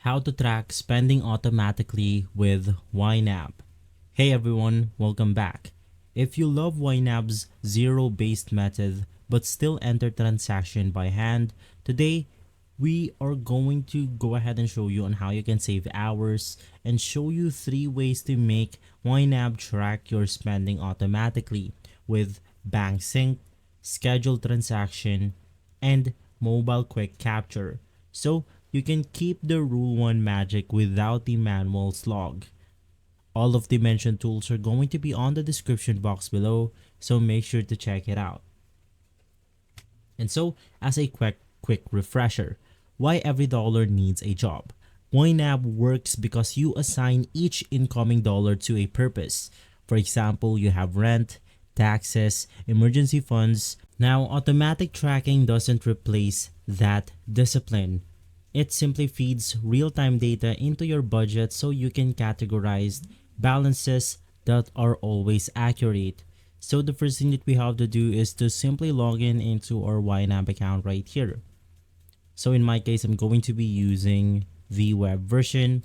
How to track spending automatically with YNAB. Hey everyone, welcome back. If you love YNAB's zero-based method but still enter transaction by hand, today we are going to go ahead and show you on how you can save hours and show you 3 ways to make YNAB track your spending automatically with bank sync, scheduled transaction, and mobile quick capture. So you can keep the Rule 1 magic without the manual slog. All of the mentioned tools are going to be on the description box below, so make sure to check it out. And so, as a quick refresher, why every dollar needs a job. YNAB works because you assign each incoming dollar to a purpose. For example, you have rent, taxes, emergency funds. Now, automatic tracking doesn't replace that discipline. It simply feeds real-time data into your budget so you can categorize balances that are always accurate. So the first thing that we have to do is to simply log in into our YNAB account right here. So in my case, I'm going to be using the web version.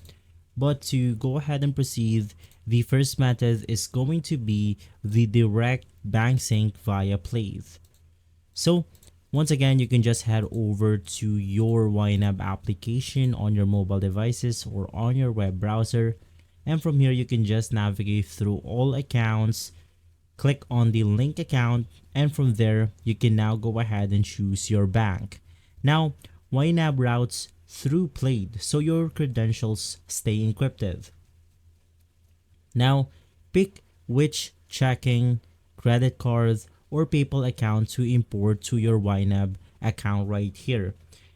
But to go ahead and proceed, the first method is going to be the direct bank sync via Plave. So once again, you can just head over to your YNAB application on your mobile devices or on your web browser. And from here, you can just navigate through all accounts, click on the link account, and from there, you can now go ahead and choose your bank. Now, YNAB routes through Plave, so your credentials stay encrypted. Now, pick which checking, credit cards, or PayPal account to import to your YNAB account right here.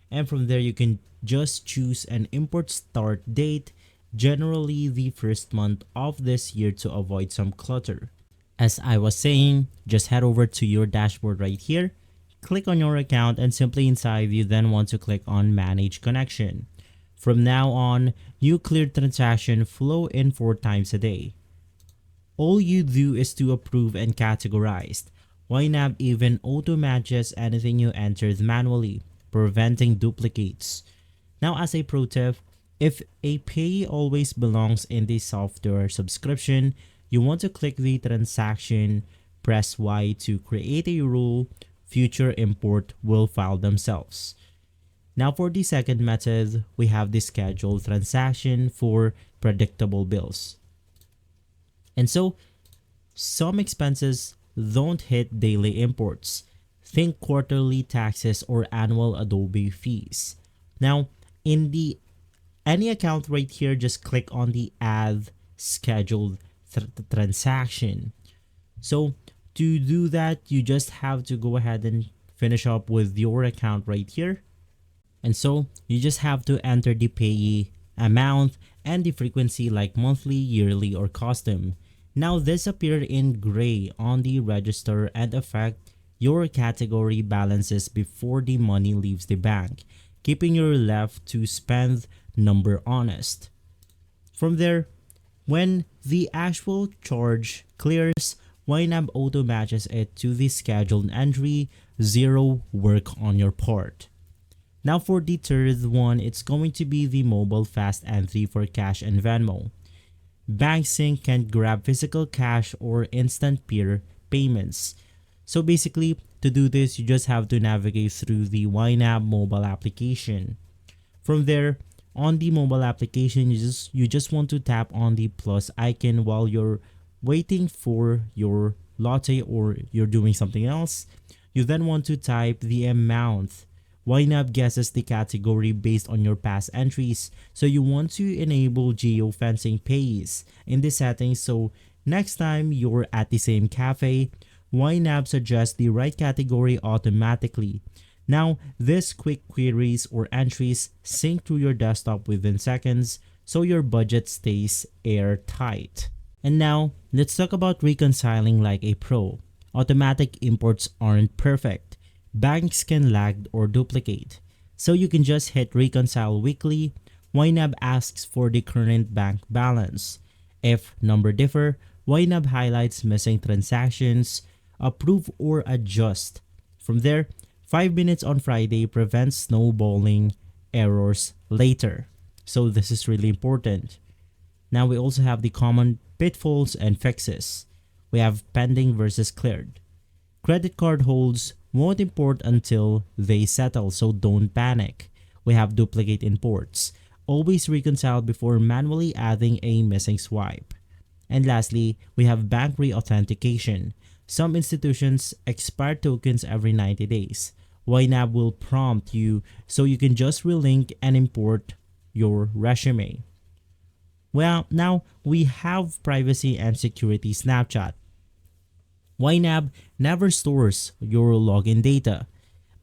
And from there, you can just choose an import start date, generally the first month of this year to avoid some clutter. As I was saying, just head over to your dashboard right here, click on your account, and simply inside you then want to click on Manage Connection. From now on, new cleared transaction flow in 4 times a day. All you do is to approve and categorize. YNAB even auto-matches anything you entered manually, preventing duplicates. Now, as a pro tip, if a payee always belongs in the software subscription, you want to click the transaction, press Y to create a rule, future import will file themselves. Now for the second method, we have the scheduled transaction for predictable bills. And so, some expenses don't hit daily imports. Think quarterly taxes or annual Adobe fees. Now, in the any account right here, just click on the Add Scheduled Transaction. So, to do that, you just have to go ahead and finish up with your account right here. And so, you just have to enter the payee amount and the frequency like monthly, yearly, or custom. Now this appear in gray on the register and affect your category balances before the money leaves the bank, keeping your left to spend number honest. From there, when the actual charge clears, YNAB auto matches it to the scheduled entry, zero work on your part. Now for the third one, it's going to be the mobile fast entry for cash and Venmo. Bank sync can grab physical cash or instant peer payments. So basically, to do this, you just have to navigate through the YNAB mobile application. From there, on the mobile application, you just want to tap on the plus icon while you're waiting for your latte or you're doing something else. You then want to type the amount. YNAB guesses the category based on your past entries, so you want to enable geofencing payees in the settings so next time you're at the same cafe, YNAB suggests the right category automatically. Now, this quick queries or entries sync to your desktop within seconds, so your budget stays airtight. And now, let's talk about reconciling like a pro. Automatic imports aren't perfect. Banks can lag or duplicate. So you can just hit reconcile weekly. YNAB asks for the current bank balance. If number differ, YNAB highlights missing transactions, approve or adjust. From there, 5 minutes on Friday prevents snowballing errors later. So this is really important. Now we also have the common pitfalls and fixes. We have pending versus cleared. Credit card holds won't import until they settle, so don't panic. We have duplicate imports. Always reconcile before manually adding a missing swipe. And lastly, we have bank re-authentication. Some institutions expire tokens every 90 days. YNAB will prompt you so you can just relink and import your resume. Well, now we have privacy and security snapshot. YNAB never stores your login data.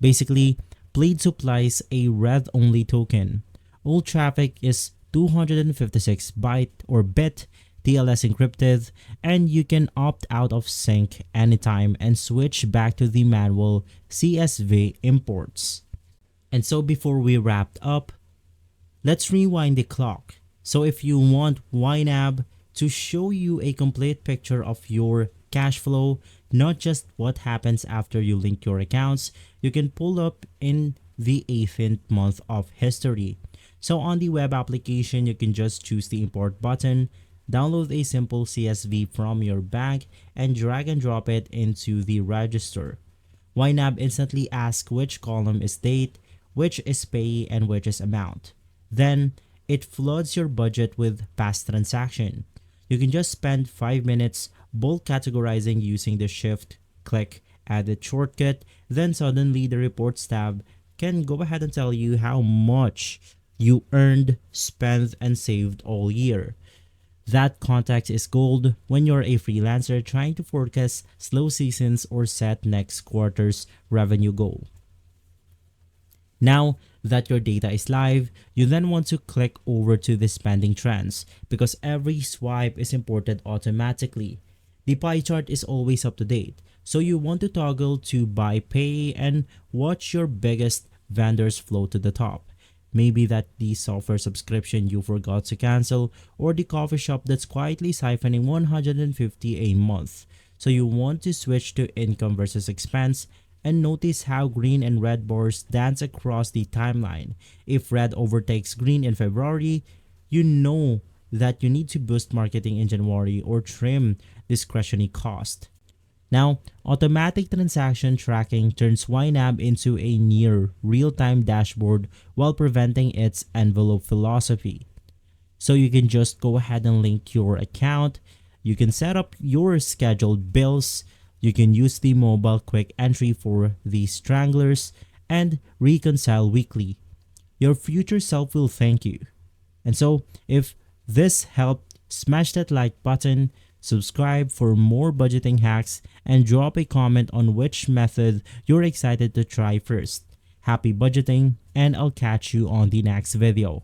Basically, Blade supplies a read-only token. All traffic is 256 byte or bit TLS encrypted, and you can opt out of sync anytime and switch back to the manual CSV imports. And so before we wrap up, let's rewind the clock. So if you want YNAB to show you a complete picture of your cash flow, not just what happens after you link your accounts, you can pull up in the 18th month of history. So on the web application, you can just choose the import button, download a simple CSV from your bank, and drag and drop it into the register. YNAB instantly asks which column is date, which is pay, and which is amount. Then it floods your budget with past transaction. You can just spend 5 minutes bulk categorizing using the shift click edit shortcut. Then suddenly the reports tab can go ahead and tell you how much you earned, spent, and saved all year. That context is gold when you're a freelancer trying to forecast slow seasons or set next quarter's revenue goal. Now that your data is live, you then want to click over to the spending trends because every swipe is imported automatically. The pie chart is always up to date, so you want to toggle to buy pay and watch your biggest vendors flow to the top. Maybe that the software subscription you forgot to cancel or the coffee shop that's quietly siphoning $150 a month. So you want to switch to income versus expense and notice how green and red bars dance across the timeline. If red overtakes green in February, you know that you need to boost marketing in January or trim discretionary cost. Now, automatic transaction tracking turns YNAB into a near real-time dashboard while preventing its envelope philosophy. So you can just go ahead and link your account, you can set up your scheduled bills, you can use the mobile quick entry for the stranglers, and reconcile weekly. Your future self will thank you. And so, if this helped, smash that like button, subscribe for more budgeting hacks, and drop a comment on which method you're excited to try first. Happy budgeting, and I'll catch you on the next video.